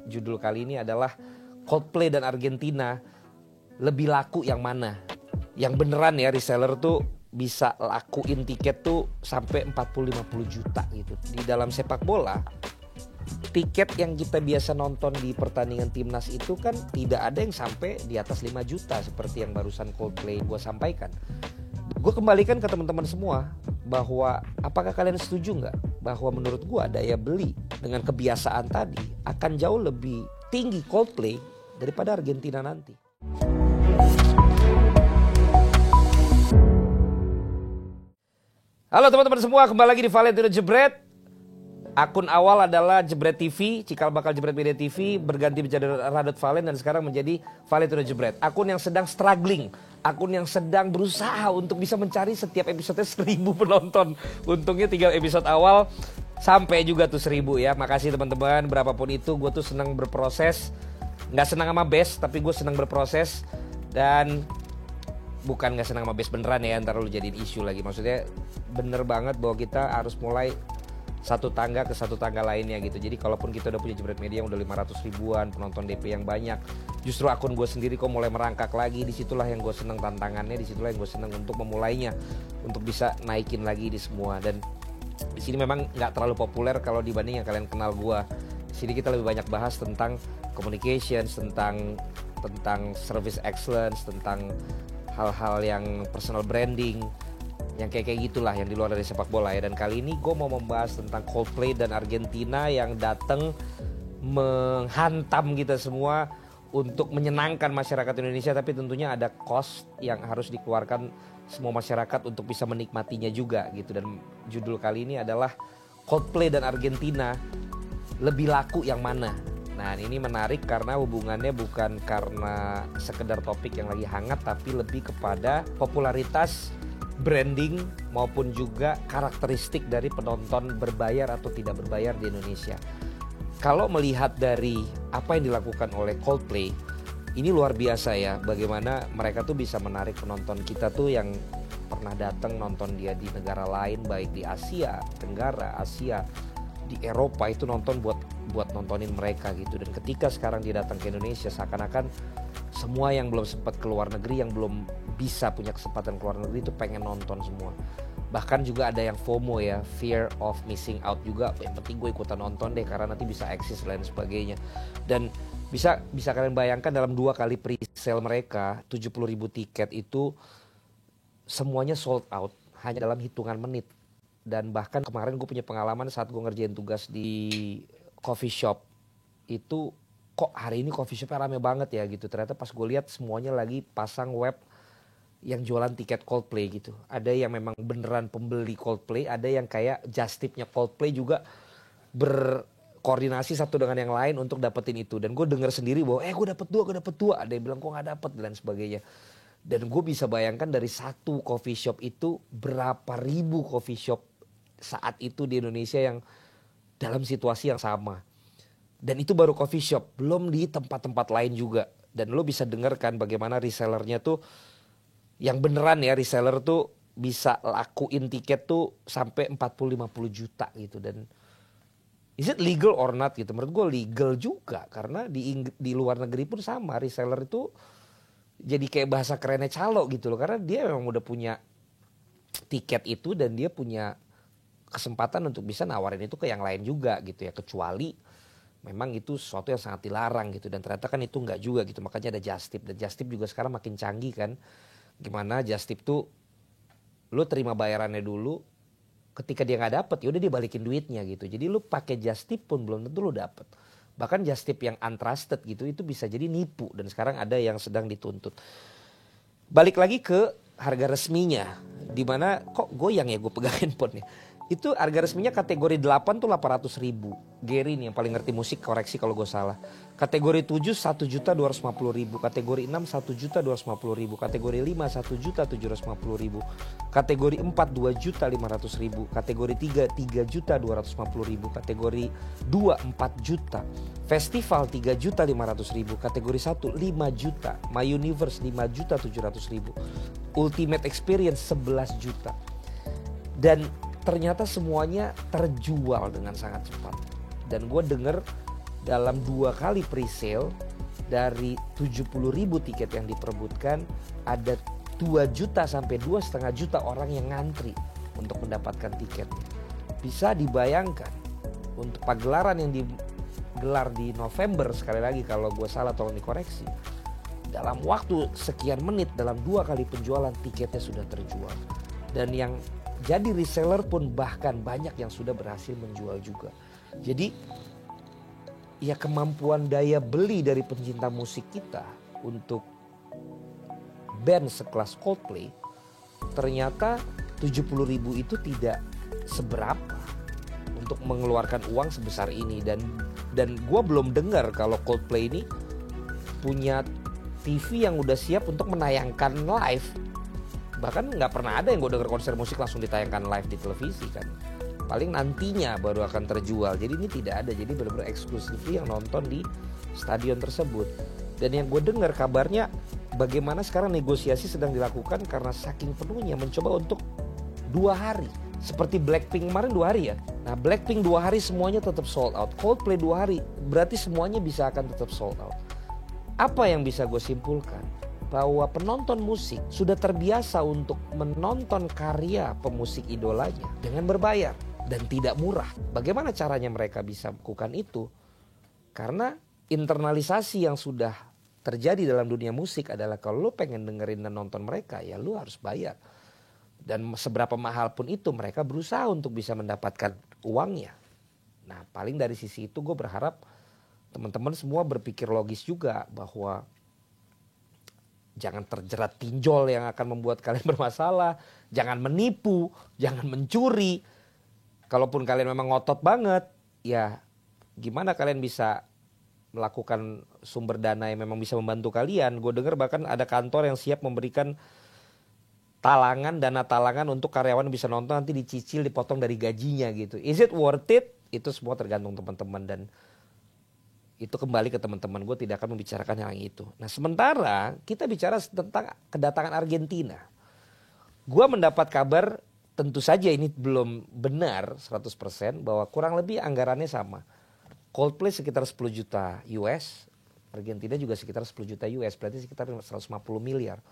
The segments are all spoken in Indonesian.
judul kali ini adalah Coldplay dan Argentina lebih laku yang mana? Yang beneran ya reseller tuh bisa lakuin tiket tuh sampai 40-50 juta gitu. Di dalam sepak bola, tiket yang kita biasa nonton di pertandingan timnas itu kan tidak ada yang sampai di atas 5 juta seperti yang barusan Coldplay gue sampaikan. Gue kembalikan ke teman-teman semua bahwa apakah kalian setuju nggak bahwa menurut gue daya beli dengan kebiasaan tadi akan jauh lebih tinggi Coldplay daripada Argentina nanti. Halo teman-teman semua, kembali lagi di Valentino Jebret. Akun awal adalah Jebret TV, cikal bakal Jebret Media TV, berganti menjadi Radot Valen dan sekarang menjadi Valentino Jebret. Akun yang sedang struggling, akun yang sedang berusaha untuk bisa mencari setiap episode 1000 penonton. Untungnya 3 episode awal sampai juga tuh 1000 ya. Makasih teman-teman, berapapun itu gue tuh senang berproses. Gak senang sama best, tapi gue senang berproses. Dan bukan gak senang sama best beneran ya, ntar lu jadiin isu lagi. Maksudnya bener banget bahwa kita harus mulai satu tangga ke satu tangga lainnya gitu. Jadi kalaupun kita udah punya Jebret Media yang udah 500 ribuan, penonton DP yang banyak, justru akun gue sendiri kok mulai merangkak lagi. Disitulah yang gue seneng tantangannya, disitulah yang gue seneng untuk memulainya, untuk bisa naikin lagi di semua. Dan di sini memang nggak terlalu populer kalau dibanding yang kalian kenal gue. Di sini kita lebih banyak bahas tentang communications, tentang service excellence, tentang hal-hal yang personal branding, yang kayak gitulah, yang di luar dari sepak bola ya. Dan kali ini gue mau membahas tentang Coldplay dan Argentina yang datang menghantam kita semua untuk menyenangkan masyarakat Indonesia. Tapi tentunya ada cost yang harus dikeluarkan semua masyarakat untuk bisa menikmatinya juga gitu. Dan judul kali ini adalah Coldplay dan Argentina lebih laku yang mana? Nah ini menarik karena hubungannya bukan karena sekedar topik yang lagi hangat, tapi lebih kepada popularitas, branding maupun juga karakteristik dari penonton berbayar atau tidak berbayar di Indonesia. Kalau melihat dari apa yang dilakukan oleh Coldplay, ini luar biasa ya, bagaimana mereka tuh bisa menarik penonton kita tuh yang pernah datang nonton dia di negara lain, baik di Asia Tenggara, Asia, di Eropa itu nonton buat nontonin mereka gitu. Dan ketika sekarang dia datang ke Indonesia, seakan-akan semua yang belum sempat keluar negeri, yang belum bisa punya kesempatan keluar negeri itu pengen nonton semua. Bahkan juga ada yang FOMO ya, fear of missing out juga. Yang penting gue ikutan nonton deh karena nanti bisa eksis dan sebagainya. Dan bisa kalian bayangkan dalam 2 kali pre-sale mereka 70.000 tiket itu semuanya sold out hanya dalam hitungan menit. Dan bahkan kemarin gue punya pengalaman saat gue ngerjain tugas di coffee shop itu, kok hari ini coffee shopnya rame banget ya gitu. Ternyata pas gue lihat semuanya lagi pasang web yang jualan tiket Coldplay gitu. Ada yang memang beneran pembeli Coldplay, ada yang kayak just tip-nya Coldplay juga berkoordinasi satu dengan yang lain untuk dapetin itu. Dan gue denger sendiri bahwa gue dapet dua, ada yang bilang kok gak dapet dan sebagainya. Dan gue bisa bayangkan dari satu coffee shop itu berapa ribu coffee shop saat itu di Indonesia yang dalam situasi yang sama. Dan itu baru coffee shop, belum di tempat-tempat lain juga. Dan lo bisa dengarkan bagaimana resellernya tuh, yang beneran ya reseller tuh bisa lakuin tiket tuh sampai 40-50 juta gitu. Dan is it legal or not gitu? Menurut gue legal juga, karena di luar negeri pun sama, reseller itu jadi kayak bahasa kerennya calo gitu loh. Karena dia memang udah punya tiket itu dan dia punya kesempatan untuk bisa nawarin itu ke yang lain juga gitu ya. Kecuali memang itu sesuatu yang sangat dilarang gitu. Dan ternyata kan itu enggak juga gitu. Makanya ada just tip. Dan just tip juga sekarang makin canggih kan. Gimana just tip tuh lu terima bayarannya dulu, ketika dia gak dapet yaudah dia balikin duitnya gitu. Jadi lu pakai just tip pun belum tentu lu dapet. Bahkan just tip yang untrusted gitu itu bisa jadi nipu. Dan sekarang ada yang sedang dituntut. Balik lagi ke harga resminya, dimana kok goyang ya gue pegang handphonenya. Itu harga resminya kategori 8 tuh 800 ribu. Gary nih yang paling ngerti musik, koreksi kalau gue salah. Kategori 7 1.250.000. Kategori 6 1.250.000. Kategori 5 1.750.000. Kategori 4 2.500.000. Kategori 3 3.250.000. Kategori 2 4 juta. Festival 3.500.000. Kategori 1 5 juta. My Universe 5.700.000. Ultimate Experience 11 juta. Dan ternyata semuanya terjual dengan sangat cepat. Dan gue denger dalam 2 kali pre-sale dari 70.000 tiket yang diperebutkan, ada 2 juta sampai 2,5 juta orang yang ngantri untuk mendapatkan tiketnya. Bisa dibayangkan untuk pagelaran yang digelar di November, sekali lagi kalau gue salah tolong dikoreksi, dalam waktu sekian menit, dalam 2 kali penjualan tiketnya sudah terjual. Dan yang jadi reseller pun bahkan banyak yang sudah berhasil menjual juga. Jadi ya kemampuan daya beli dari pencinta musik kita untuk band sekelas Coldplay ternyata 70.000 itu tidak seberapa untuk mengeluarkan uang sebesar ini. Dan gue belum dengar kalau Coldplay ini punya TV yang udah siap untuk menayangkan live. Bahkan nggak pernah ada yang gue dengar konser musik langsung ditayangkan live di televisi kan. Paling nantinya baru akan terjual. Jadi ini tidak ada. Jadi benar-benar eksklusif yang nonton di stadion tersebut. Dan yang gue dengar kabarnya bagaimana sekarang negosiasi sedang dilakukan karena saking penuhnya mencoba untuk 2 hari. Seperti Blackpink kemarin 2 hari ya. Nah Blackpink 2 hari semuanya tetap sold out. Coldplay 2 hari berarti semuanya bisa akan tetap sold out. Apa yang bisa gue simpulkan? Bahwa penonton musik sudah terbiasa untuk menonton karya pemusik idolanya dengan berbayar. Dan tidak murah. Bagaimana caranya mereka bisa melakukan itu? Karena internalisasi yang sudah terjadi dalam dunia musik adalah kalau lu pengen dengerin dan nonton mereka ya lu harus bayar. Dan seberapa mahal pun itu mereka berusaha untuk bisa mendapatkan uangnya. Nah paling dari sisi itu gue berharap teman-teman semua berpikir logis juga bahwa jangan terjerat pinjol yang akan membuat kalian bermasalah. Jangan menipu, jangan mencuri. Kalaupun kalian memang ngotot banget, ya gimana kalian bisa melakukan sumber dana yang memang bisa membantu kalian. Gue dengar bahkan ada kantor yang siap memberikan dana talangan untuk karyawan bisa nonton nanti dicicil dipotong dari gajinya gitu. Is it worth it? Itu semua tergantung teman-teman dan itu kembali ke teman-teman. Gue tidak akan membicarakan yang itu. Nah sementara kita bicara tentang kedatangan Argentina. Gue mendapat kabar, tentu saja ini belum benar 100% bahwa kurang lebih anggarannya sama. Coldplay sekitar 10 juta US, Argentina juga sekitar 10 juta US, berarti sekitar 150 miliar.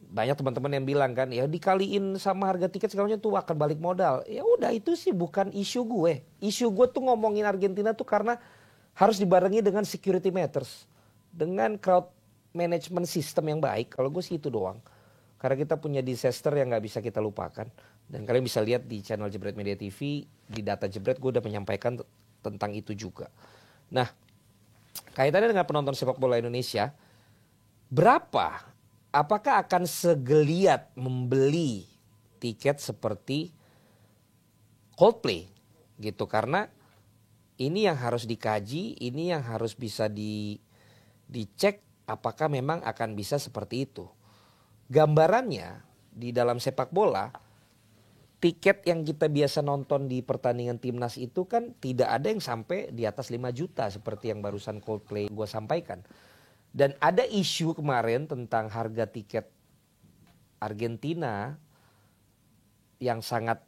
Banyak teman-teman yang bilang kan, ya dikaliin sama harga tiket segalanya tuh akan balik modal. Ya udah itu sih bukan isu gue. Isu gue tuh ngomongin Argentina tuh karena harus dibarengi dengan security matters. Dengan crowd management system yang baik, kalau gue sih itu doang. Karena kita punya disaster yang gak bisa kita lupakan. Dan kalian bisa lihat di channel Jebret Media TV, di data Jebret gue udah menyampaikan tentang itu juga. Nah, kaitannya dengan penonton sepak bola Indonesia, apakah akan segeliat membeli tiket seperti Coldplay gitu? Karena ini yang harus dikaji, ini yang harus bisa dicek apakah memang akan bisa seperti itu. Gambarannya di dalam sepak bola, tiket yang kita biasa nonton di pertandingan timnas itu kan tidak ada yang sampai di atas 5 juta seperti yang barusan Coldplay gue sampaikan. Dan ada isu kemarin tentang harga tiket Argentina yang sangat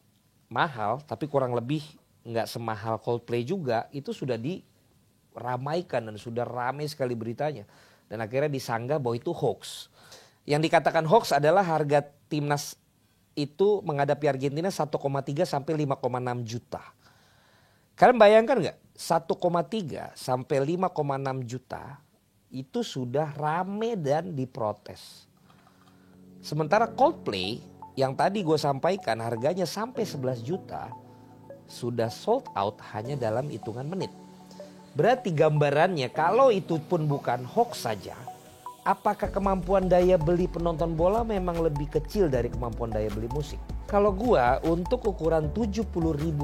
mahal tapi kurang lebih nggak semahal Coldplay juga, itu sudah diramaikan dan sudah ramai sekali beritanya. Dan akhirnya disanggah bahwa itu hoax. Yang dikatakan hoax adalah harga timnas itu menghadapi Argentina 1,3 sampai 5,6 juta. Kalian bayangkan nggak? 1,3 sampai 5,6 juta itu sudah rame dan diprotes. Sementara Coldplay yang tadi gue sampaikan harganya sampai 11 juta sudah sold out hanya dalam hitungan menit. Berarti gambarannya kalau itu pun bukan hoax saja, apakah kemampuan daya beli penonton bola memang lebih kecil dari kemampuan daya beli musik? Kalau gua untuk ukuran 70.000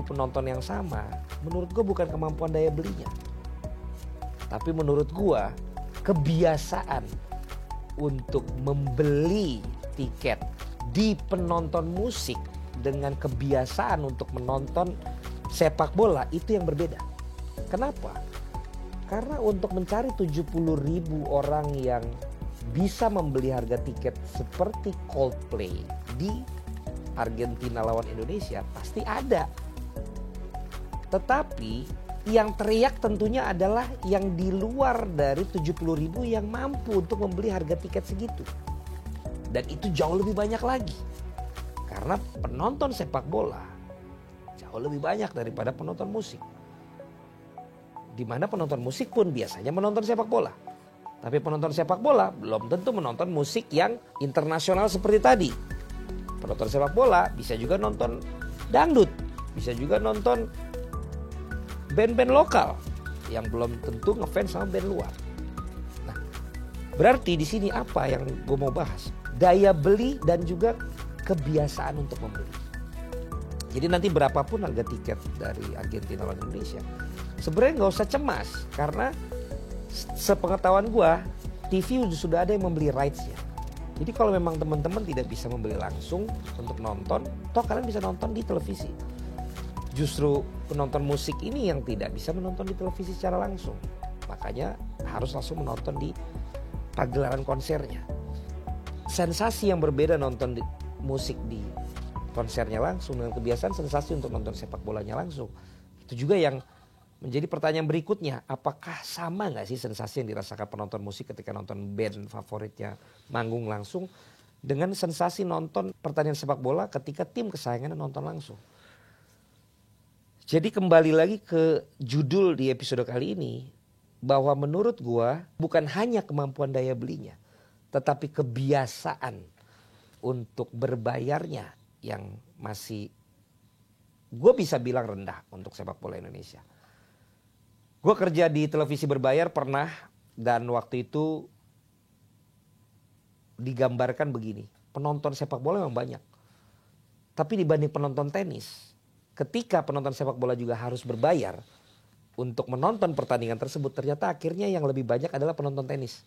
penonton yang sama, menurut gua bukan kemampuan daya belinya. Tapi menurut gua kebiasaan untuk membeli tiket di penonton musik dengan kebiasaan untuk menonton sepak bola itu yang berbeda. Kenapa? Karena untuk mencari 70.000 orang yang bisa membeli harga tiket seperti Coldplay di Argentina lawan Indonesia pasti ada. Tetapi Yang teriak tentunya adalah yang di luar dari 70.000 yang mampu untuk membeli harga tiket segitu. Dan itu jauh lebih banyak lagi. Karena penonton sepak bola jauh lebih banyak daripada penonton musik. Di mana penonton musik pun biasanya menonton sepak bola. Tapi penonton sepak bola belum tentu menonton musik yang internasional seperti tadi. Penonton sepak bola bisa juga nonton dangdut, bisa juga nonton band-band lokal yang belum tentu ngefans sama band luar. Nah, berarti di sini apa yang gue mau bahas? Daya beli dan juga kebiasaan untuk membeli. Jadi nanti berapapun harga tiket dari Argentina lawan Indonesia, sebenarnya nggak usah cemas karena sepengetahuan gue, TV sudah ada yang membeli rights-nya. Jadi kalau memang teman-teman tidak bisa membeli langsung untuk nonton, toh kalian bisa nonton di televisi. Justru penonton musik ini yang tidak bisa menonton di televisi secara langsung. Makanya harus langsung menonton di pagelaran konsernya. Sensasi yang berbeda nonton musik di konsernya langsung dengan kebiasaan sensasi untuk nonton sepak bolanya langsung. Itu juga yang menjadi pertanyaan berikutnya. Apakah sama gak sih sensasi yang dirasakan penonton musik ketika nonton band favoritnya manggung langsung dengan sensasi nonton pertandingan sepak bola ketika tim kesayangannya nonton langsung? Jadi kembali lagi ke judul di episode kali ini, bahwa menurut gua bukan hanya kemampuan daya belinya, tetapi kebiasaan untuk berbayarnya yang masih gua bisa bilang rendah untuk sepak bola Indonesia. Gua kerja di televisi berbayar pernah, dan waktu itu digambarkan begini, penonton sepak bola memang banyak. Tapi dibanding penonton tenis, ketika penonton sepak bola juga harus berbayar untuk menonton pertandingan tersebut, ternyata akhirnya yang lebih banyak adalah penonton tenis.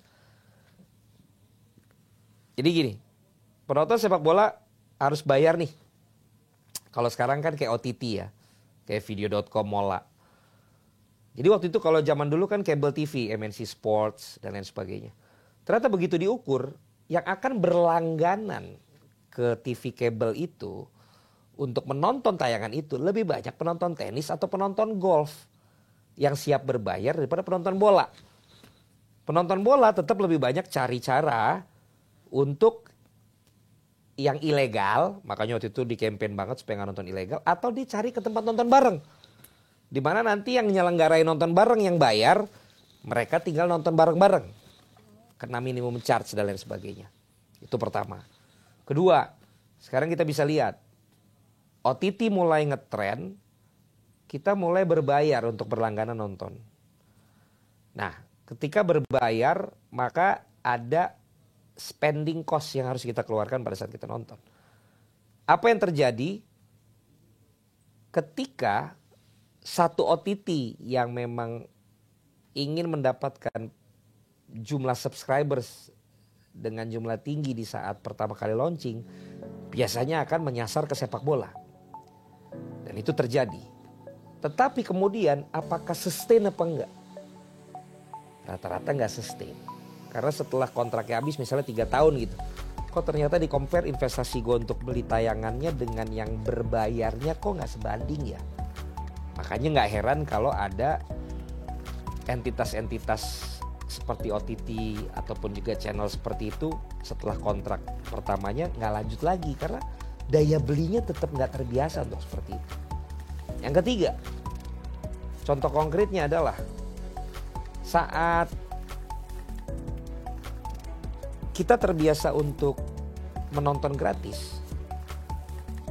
Jadi gini, penonton sepak bola harus bayar nih. Kalau sekarang kan kayak OTT ya, kayak video.com, Mola. Jadi waktu itu kalau zaman dulu kan cable TV, MNC Sports dan lain sebagainya. Ternyata begitu diukur, yang akan berlangganan ke TV kabel itu untuk menonton tayangan itu lebih banyak penonton tenis atau penonton golf yang siap berbayar daripada penonton bola. Penonton bola tetap lebih banyak cari cara untuk yang ilegal, makanya waktu itu di campaign banget supaya nggak nonton ilegal, atau dicari ke tempat nonton bareng. Dimana nanti yang nyelenggarain nonton bareng yang bayar, mereka tinggal nonton bareng-bareng. Kena minimum charge dan lain sebagainya. Itu pertama. Kedua, sekarang kita bisa lihat OTT mulai ngetrend, kita mulai berbayar untuk berlangganan nonton. Nah, ketika berbayar maka ada spending cost yang harus kita keluarkan pada saat kita nonton. Apa yang terjadi ketika satu OTT yang memang ingin mendapatkan jumlah subscribers dengan jumlah tinggi di saat pertama kali launching, biasanya akan menyasar ke sepak bola. Dan itu terjadi. Tetapi kemudian apakah sustain apa enggak? Rata-rata enggak sustain. Karena setelah kontraknya habis misalnya 3 tahun gitu. Kok ternyata di compare investasi gue untuk beli tayangannya dengan yang berbayarnya kok enggak sebanding ya. Makanya enggak heran kalau ada entitas-entitas seperti OTT ataupun juga channel seperti itu setelah kontrak pertamanya enggak lanjut lagi. Karena daya belinya tetap enggak terbiasa untuk seperti itu. Yang ketiga, contoh konkretnya adalah saat kita terbiasa untuk menonton gratis,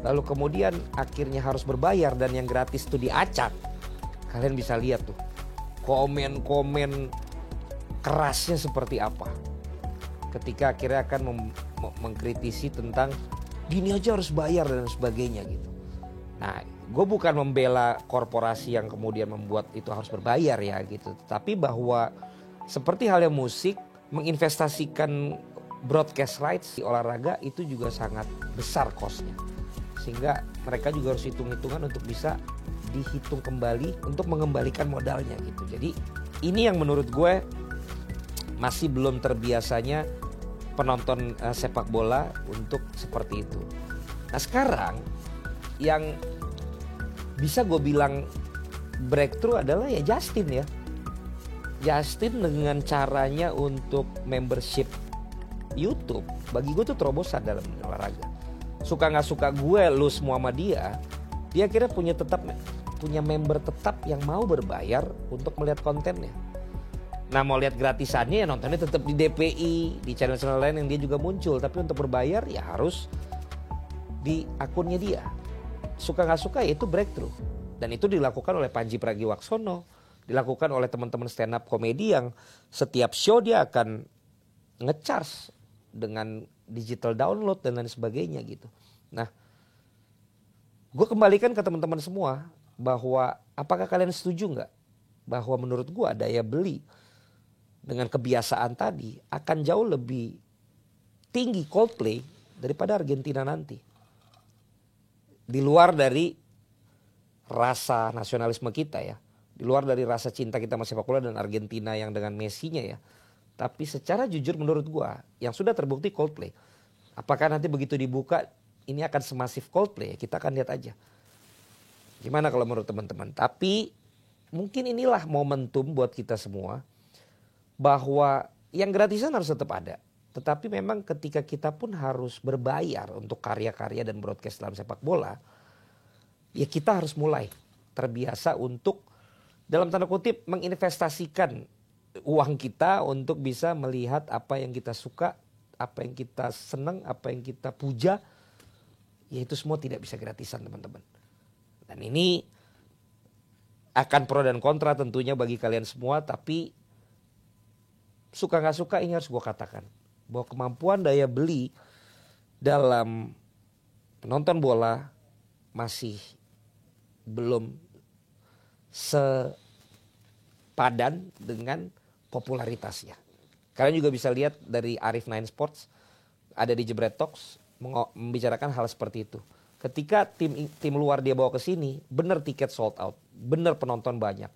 lalu kemudian akhirnya harus berbayar dan yang gratis itu diacak. Kalian bisa lihat tuh komen-komen kerasnya seperti apa ketika akhirnya akan mengkritisi tentang gini aja harus bayar dan sebagainya gitu. Nah, gue bukan membela korporasi yang kemudian membuat itu harus berbayar ya gitu. Tapi bahwa seperti halnya musik, menginvestasikan broadcast rights di olahraga itu juga sangat besar costnya. Sehingga mereka juga harus hitung-hitungan untuk bisa dihitung kembali untuk mengembalikan modalnya gitu. Jadi ini yang menurut gue masih belum terbiasanya penonton sepak bola untuk seperti itu. Nah sekarang yang bisa gue bilang breakthrough adalah ya Justin ya. Justin dengan caranya untuk membership YouTube, bagi gue tuh terobosan dalam olahraga. Suka nggak suka gue, lu semua sama dia kira punya member tetap yang mau berbayar untuk melihat kontennya. Nah mau lihat gratisannya ya nontonnya tetap di DPI, di channel-channel lain yang dia juga muncul. Tapi untuk berbayar ya harus di akunnya dia. Suka nggak suka ya itu breakthrough. Dan itu dilakukan oleh Panji Pragiwaksono, dilakukan oleh teman-teman stand up komedi yang setiap show dia akan nge-charge dengan digital download dan lain sebagainya gitu. Nah, gue kembalikan ke teman-teman semua bahwa apakah kalian setuju nggak bahwa menurut gue daya beli dengan kebiasaan tadi akan jauh lebih tinggi Coldplay daripada Argentina nanti. Di luar dari rasa nasionalisme kita ya. Di luar dari rasa cinta kita sama sepak bola dan Argentina yang dengan Messi-nya ya. Tapi secara jujur menurut gua yang sudah terbukti Coldplay. Apakah nanti begitu dibuka ini akan semasif Coldplay? Kita akan lihat aja. Gimana kalau menurut teman-teman? Tapi mungkin inilah momentum buat kita semua. Bahwa yang gratisan harus tetap ada. Tetapi memang ketika kita pun harus berbayar untuk karya-karya dan broadcast dalam sepak bola. Ya kita harus mulai terbiasa untuk dalam tanda kutip menginvestasikan uang kita untuk bisa melihat apa yang kita suka, apa yang kita senang, apa yang kita puja. Ya itu semua tidak bisa gratisan teman-teman. Dan ini akan pro dan kontra tentunya bagi kalian semua. Tapi suka gak suka ini harus gue katakan. Bahwa kemampuan daya beli dalam penonton bola masih belum sepadan dengan popularitasnya. Kalian juga bisa lihat dari Arif Nine Sports ada di Jebret Talks membicarakan hal seperti itu. Ketika tim luar dia bawa ke sini, benar tiket sold out, benar penonton banyak.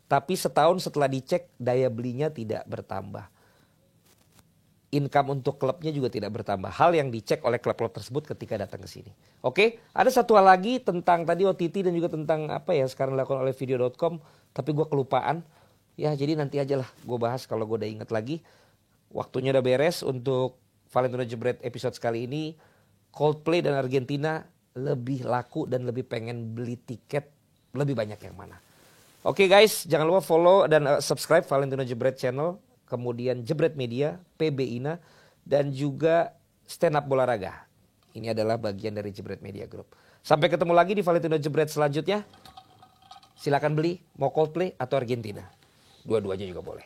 Tapi setahun setelah dicek daya belinya tidak bertambah. Income untuk klubnya juga tidak bertambah. Hal yang dicek oleh klub-klub tersebut ketika datang ke sini. Oke, ada satu hal lagi tentang tadi OTT dan juga tentang apa ya sekarang dilakukan oleh video.com. Tapi gue kelupaan. Ya jadi nanti aja lah gue bahas kalau gue udah inget lagi. Waktunya udah beres untuk Valentino Jebret episode sekali ini. Coldplay dan Argentina lebih laku dan lebih pengen beli tiket lebih banyak yang mana. Oke guys, jangan lupa follow dan subscribe Valentino Jebret channel. Kemudian Jebret Media, PB Ina, dan juga Stand Up Bolaraga. Ini adalah bagian dari Jebret Media Group. Sampai ketemu lagi di Valentino Jebret selanjutnya. Silakan beli, mau Coldplay atau Argentina. Dua-duanya juga boleh.